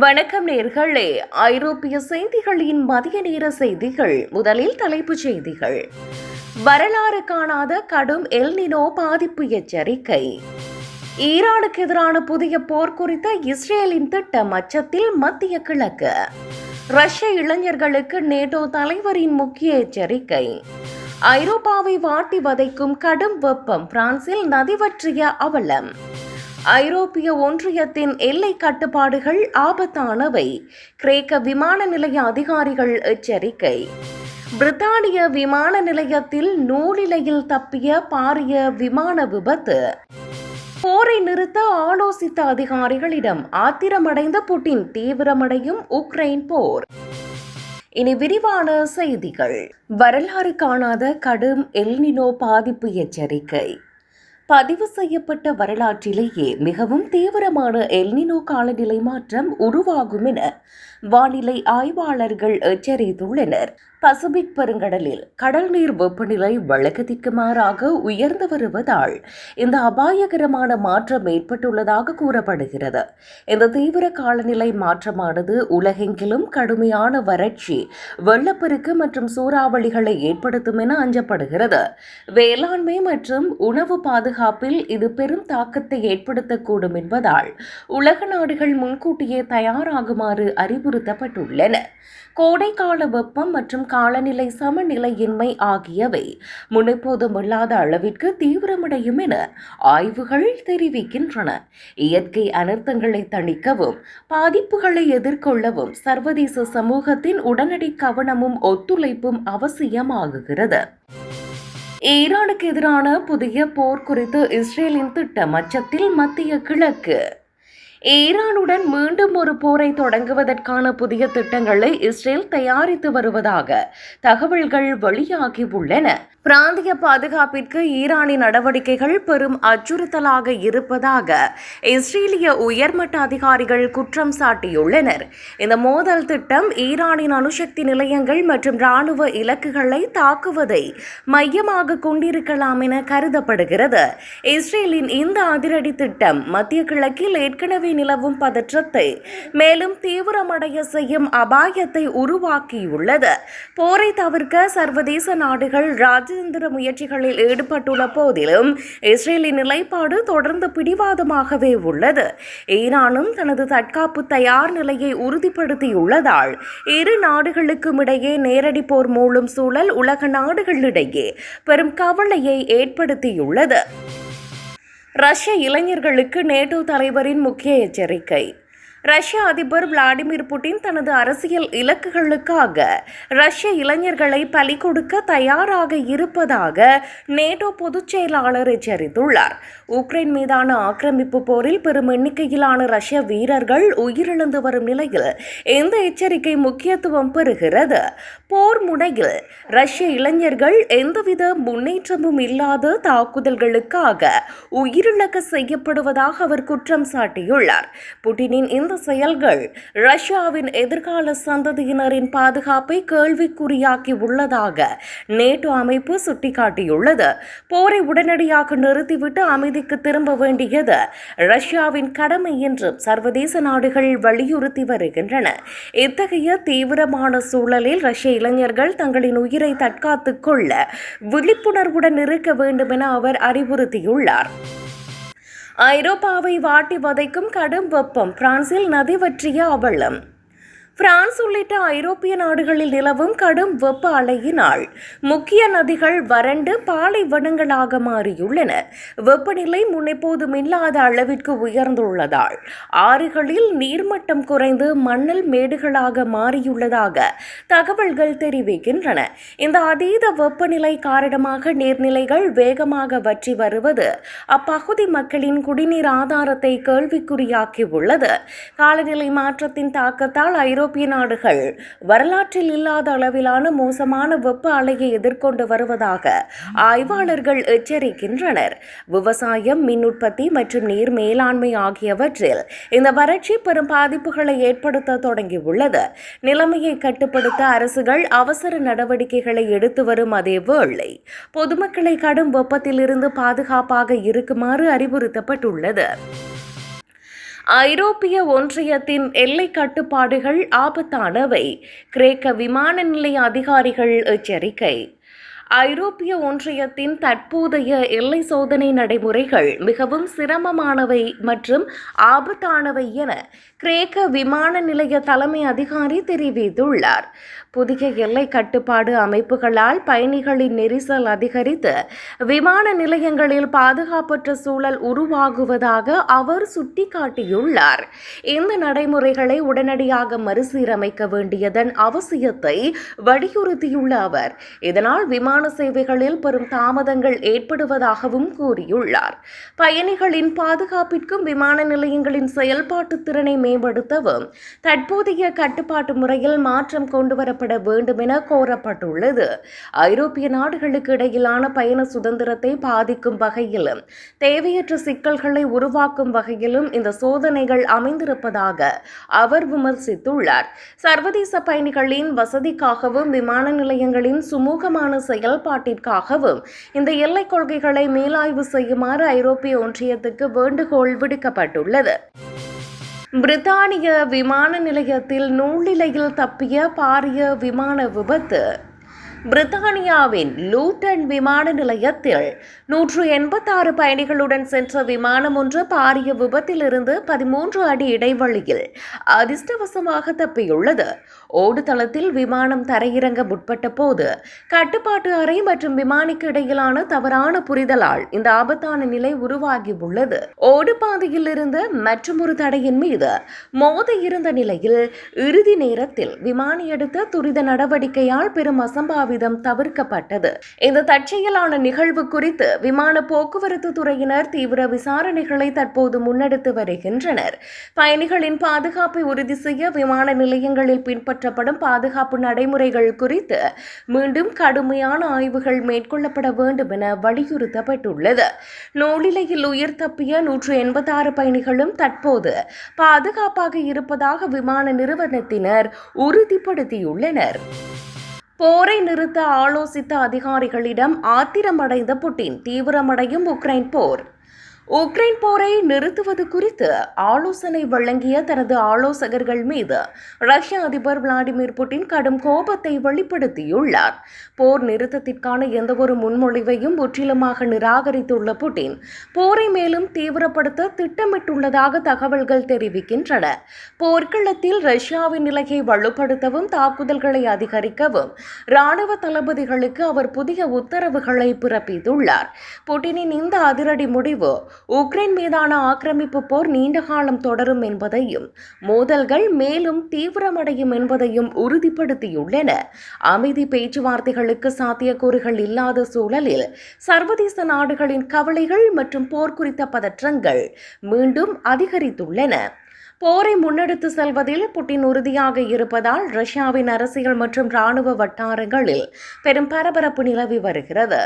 வணக்கம் நேர்களே. ஐரோப்பிய செய்திகளின் மதிய நேர செய்திகள். முதலில் தலைப்புச் செய்திகள். வரலாறு காணாத கடும் எல்னினோ பாதிப்பு எச்சரிக்கை. ஈரானுக்கு எதிரான புதிய போர் குறித்த இஸ்ரேலின் திட்டம் அச்சத்தில் மத்திய கிழக்கு. ரஷ்ய இளைஞர்களுக்கு நேட்டோ தலைவரின் முக்கிய எச்சரிக்கை. ஐரோப்பாவை வாட்டி வதைக்கும் கடும் வெப்பம், பிரான்சில் நதிவற்றிய அவலம். ஐரோப்பிய ஒன்றியத்தின் எல்லை கட்டுப்பாடுகள் ஆபத்தானவை, கிரேக்க விமான நிலைய அதிகாரிகள் எச்சரிக்கை. பிரித்தானிய விமான நிலையத்தில் நூலிலையில் தப்பிய பாரிய விமான விபத்து. போரை நிறுத்த ஆலோசித்த அதிகாரிகளிடம் ஆத்திரமடைந்த புட்டின், தீவிரமடையும் உக்ரைன் போர். இனி விரிவான செய்திகள். வரலாறு காணாத கடும் எல்னினோ பாதிப்பு எச்சரிக்கை. பதிவு செய்யப்பட்ட வரலாற்றிலேயே மிகவும் தீவிரமான எல்னினோ காலநிலை மாற்றம் உருவாகும் என வானிலை ஆய்வாளர்கள் எச்சரித்துள்ளனர். பசிபிக் பெருங்கடலில் கடல் நீர் வெப்பநிலை வழக்கத்திற்கு மாறாக உயர்ந்து வருவதால் இந்த அபாயகரமான மாற்றம் ஏற்பட்டுள்ளதாக கூறப்படுகிறது. இந்த தீவிர காலநிலை மாற்றமானது உலகெங்கிலும் கடுமையான வறட்சி, வெள்ளப்பெருக்கு மற்றும் சூறாவளிகளை ஏற்படுத்தும் என அஞ்சப்படுகிறது. வேளாண்மை மற்றும் உணவு பாதுகாப்பில் இது பெரும் தாக்கத்தை ஏற்படுத்தக்கூடும் என்பதால் உலக நாடுகள் முன்கூட்டியே தயாராகுமாறு அறிவுறுத்தப்பட்டுள்ளன. கோடைக்கால வெப்பம் மற்றும் காலநிலை சமநிலையின்மை ஆகியவை முன்னெப்போதும் இல்லாத அளவிற்கு தீவிரமடையும் என ஆய்வுகள் தெரிவிக்கின்றன. இயற்கை அனர்த்தங்களை தணிக்கவும் பாதிப்புகளை எதிர்கொள்ளவும் சர்வதேச சமூகத்தின் உடனடி கவனமும் ஒத்துழைப்பும் அவசியமாகுகிறது. ஈரானுக்கு எதிரான புதிய போர் குறித்து இஸ்ரேலின் திட்டம் அச்சத்தில் மத்திய கிழக்கு. ஈரானுடன் மீண்டும் ஒரு போரை தொடங்குவதற்கான புதிய திட்டங்களை இஸ்ரேல் தயாரித்து வருவதாக தகவல்கள் வெளியாகியுள்ளன. பிராந்திய பாதுகாப்பிற்கு ஈரானின் நடவடிக்கைகள் பெரும் அச்சுறுத்தலாக இருப்பதாக இஸ்ரேலிய உயர்மட்ட அதிகாரிகள் குற்றம் சாட்டியுள்ளனர். இந்த மோதல் திட்டம் ஈரானின் அணுசக்தி நிலையங்கள் மற்றும் இராணுவ இலக்குகளை தாக்குவதை மையமாக கொண்டிருக்கலாம் என கருதப்படுகிறது. இஸ்ரேலின் இந்த அதிரடி திட்டம் மத்திய கிழக்கில் ஏற்கனவே நிலவும் பதற்றத்தை மேலும் தீவிரமடைய செய்யும் அபாயத்தை உருவாக்கியுள்ளது. போரை தவிர்க்க சர்வதேச நாடுகள் ராஜதந்திர முயற்சிகளில் ஈடுபட்டுள்ள போதிலும் இஸ்ரேலின் நிலைப்பாடு தொடர்ந்து பிடிவாதமாகவே உள்ளது. ஈரானும் தனது தற்காப்பு தயார் நிலையை உறுதிப்படுத்தியுள்ளதால் இரு நாடுகளுக்கும் இடையே நேரடி போர் மூலம் சூழல் உலக நாடுகளிடையே பெரும் கவலையை ஏற்படுத்தியுள்ளது. ரஷ்ய இளைஞர்களுக்கு நேட்டோ தலைவரின் முக்கிய எச்சரிக்கை. ரஷ்ய அதிபர் விளாடிமிர் புட்டின் தனது அரசியல் இலக்குகளுக்காக ரஷ்ய இளைஞர்களை பலி கொடுக்க தயாராக இருப்பதாக நேட்டோ பொதுச் செயலாளர் எச்சரித்துள்ளார். உக்ரைன் மீதான ஆக்கிரமிப்பு போரில் பெரும் எண்ணிக்கையிலான ரஷ்ய வீரர்கள் உயிரிழந்து வரும் நிலையில் இந்த எச்சரிக்கை முக்கியத்துவம் பெறுகிறது. போர் முனையில் ரஷ்ய இளைஞர்கள் எந்தவித முன்னேற்றமும் இல்லாத தாக்குதல்களுக்காக உயிரிழக்க செய்யப்படுவதாக அவர் குற்றம் சாட்டியுள்ளார். புட்டினின் இந்த செயல்கள் ரஷ்யாவின் எதிர்கால சந்ததியினரின் பாதுகாப்பை கேள்விக்குறியாக்கி உள்ளதாக நேட்டோ அமைப்பு சுட்டிக்காட்டியுள்ளது. போரை உடனடியாக நிறுத்திவிட்டு அமைதிக்கு திரும்ப வேண்டியது ரஷ்யாவின் கடமை என்றும் சர்வதேச நாடுகள் வலியுறுத்தி வருகின்றன. இத்தகைய தீவிரமான சூழலில் ரஷ்ய இளைஞர்கள் தங்களின் உயிரை தற்காத்துக் கொள்ள விழிப்புணர்வுடன் இருக்க வேண்டும் என அவர் அறிவுறுத்தியுள்ளார். ஐரோப்பாவை வாட்டி வதைக்கும் கடும் வெப்பம், பிரான்சில் நதிவற்றிய அவலம். பிரான்ஸ் உள்ளிட்ட ஐரோப்பிய நாடுகளில் நிலவும் கடும் வெப்ப அலையினால் முக்கிய நதிகள் வறண்டு பாலைவனங்களாக மாறியுள்ளன. வெப்பநிலை முன்னெப்போதும் இல்லாத அளவிற்கு உயர்ந்துள்ளதால் ஆறுகளில் நீர்மட்டம் குறைந்து மணல் மேடுகளாக மாறியுள்ளதாக தகவல்கள் தெரிவிக்கின்றன. இந்த அதீத வெப்பநிலை காரணமாக நீர்நிலைகள் வேகமாக வற்றி வருவது அப்பகுதி மக்களின் குடிநீர் ஆதாரத்தை கேள்விக்குறியாக்கியுள்ளது. காலநிலை மாற்றத்தின் தாக்கத்தால் ஐரோப்பிய நாடுகள் வரலாற்றில் இல்லாத அளவிலான மோசமான வெப்ப அலையை எதிர்கொண்டு வருவதாக ஆய்வாளர்கள் எச்சரிக்கின்றனர். விவசாயம், மின் உற்பத்தி மற்றும் நீர் மேலாண்மை ஆகியவற்றில் இந்த வறட்சி பெரும் பாதிப்புகளை ஏற்படுத்த தொடங்கியுள்ளது. நிலைமையை கட்டுப்படுத்த அரசுகள் அவசர நடவடிக்கைகளை எடுத்து வரும் அதேவேளை பொதுமக்களை கடும் வெப்பத்திலிருந்து பாதுகாப்பாக இருக்குமாறு அறிவுறுத்தப்பட்டுள்ளது. ஐரோப்பிய ஒன்றியத்தின் எல்லை கட்டுப்பாடுகள் ஆபத்தானவை. கிரேக்க விமான நிலைய அதிகாரிகள் எச்சரிக்கை. ஐரோப்பிய ஒன்றியத்தின் தற்போதைய எல்லை சோதனை நடைமுறைகள் மிகவும் சிரமமானவை மற்றும் ஆபத்தானவை என கிரேக்க விமான நிலைய தலைமை அதிகாரி தெரிவித்துள்ளார். புதிய எல்லை கட்டுப்பாடு அமைப்புகளால் பயணிகளின் நெரிசல் அதிகரித்து விமான நிலையங்களில் பாதுகாப்பற்ற சூழல் உருவாகுவதாக அவர் சுட்டிக்காட்டியுள்ளார். இந்த நடைமுறைகளை உடனடியாக மறுசீரமைக்க வேண்டியதன் அவசியத்தை வலியுறுத்தியுள்ள அவர், இதனால் விமான சேவைகளில் பெரும் தாமதங்கள் ஏற்படுவதாகவும் கூறியுள்ளார். பயணிகளின் பாதுகாப்பிற்கும் விமான நிலையங்களின் செயல்பாட்டு திறனை மேம்படுத்தவும் தற்போதைய கட்டுப்பாட்டு முறையில் மாற்றம் கொண்டுவரப்பட வேண்டும் என கோரப்பட்டுள்ளது. ஐரோப்பிய நாடுகளுக்கு இடையிலான பயண சுதந்திரத்தை பாதிக்கும் வகையிலும் தேவையற்ற சிக்கல்களை உருவாக்கும் வகையிலும் இந்த சோதனைகள் அமைந்திருப்பதாக அவர் விமர்சித்துள்ளார். சர்வதேச பயணிகளின் வசதிக்காகவும் விமான நிலையங்களின் சுமூகமான செயல்பாட்டிற்காகவும் இந்த எல்லை கொள்கைகளை மேலாய்வு செய்யுமாறு ஐரோப்பிய ஒன்றியத்துக்கு வேண்டுகோள் விடுக்கப்பட்டுள்ளது. பிரித்தானிய விமான நிலையத்தில் நூலிலையில் தப்பிய பாரிய விமான விபத்து. பிரித்தானியாவின் லூட்டன் விமான நிலையத்தில் 186 பயணிகளுடன் சென்ற விமானம் ஒன்று பாரிய விபத்திலிருந்து 13 அடி இடைவெளியில் அதிர்ஷ்டவசமாக தப்பியுள்ளது. ஓடுதளத்தில் விமானம் தரையிறங்க முற்பட்ட போது கட்டுப்பாட்டு அறை மற்றும் விமானிக்கு இடையிலான தவறான புரிதலால் இந்த ஆபத்தான நிலை உருவாகியுள்ளது. ஓடுபாதையில் இருந்த மற்றொரு தடையின் மீது மோத இருந்த நிலையில் இறுதி நேரத்தில் விமானி எடுத்த துரித நடவடிக்கையால் பெரும் அசம்பாவிதம் தவிர்க்கப்பட்டது. இந்த தற்செயலான நிகழ்வு குறித்து விமான போக்குவரத்து துறையினர் தீவிர விசாரணைகளை தற்போது முன்னெடுத்து வருகின்றனர். பயணிகளின் பாதுகாப்பை உறுதி செய்ய விமான நிலையங்களில் பின்பற்றப்படும் பாதுகாப்பு நடைமுறைகள் குறித்து மீண்டும் கடுமையான ஆய்வுகள் மேற்கொள்ளப்பட வேண்டும் என வலியுறுத்தப்பட்டுள்ளது. நூலிலையில் உயிர் தப்பிய 186 பயணிகளும் தற்போது பாதுகாப்பாக இருப்பதாக விமான நிறுவனத்தினர் உறுதிப்படுத்தியுள்ளனர். போரை நிறுத்த ஆலோசித்த அதிகாரிகளிடம் ஆத்திரமடைந்த புட்டின், தீவிரமடையும் உக்ரைன் போர். உக்ரைன் போரை நிறுத்துவது குறித்து ஆலோசனை வழங்கிய தனது ஆலோசகர்கள் மீது ரஷ்ய அதிபர் விளாடிமிர் புட்டின் கடும் கோபத்தை வெளிப்படுத்தியுள்ளார். போர் நிறுத்தத்திற்கான எந்தவொரு முன்மொழிவையும் முற்றிலுமாக நிராகரித்துள்ள புட்டின் போரை மேலும் தீவிரப்படுத்த திட்டமிட்டுள்ளதாக தகவல்கள் தெரிவிக்கின்றன. போர்க்களத்தில் ரஷ்யாவின் நிலையை வலுப்படுத்தவும் தாக்குதல்களை அதிகரிக்கவும் இராணுவ தளபதிகளுக்கு அவர் புதிய உத்தரவுகளை பிறப்பித்துள்ளார். புட்டினின் இந்த அதிரடி முடிவு உக்ரைன் மீதான ஆக்கிரமிப்பு போர் நீண்ட காலம் தொடரும் என்பதையும் மோதல்கள் மேலும் தீவிரமடையும் என்பதையும் உறுதிப்படுத்தியுள்ளன. அமைதி பேச்சுவார்த்தைகளுக்கு சாத்தியக்கூறுகள் இல்லாத சூழலில் சர்வதேச நாடுகளின் கவலைகள் மற்றும் போர் குறித்த பதற்றங்கள் மீண்டும் அதிகரித்துள்ளன. போரை முன்னெடுத்து செல்வதில் புட்டின் உறுதியாக இருப்பதால் ரஷ்யாவின் அரசியல் மற்றும் இராணுவ வட்டாரங்களில் பெரும் பரபரப்பு நிலவி வருகிறது.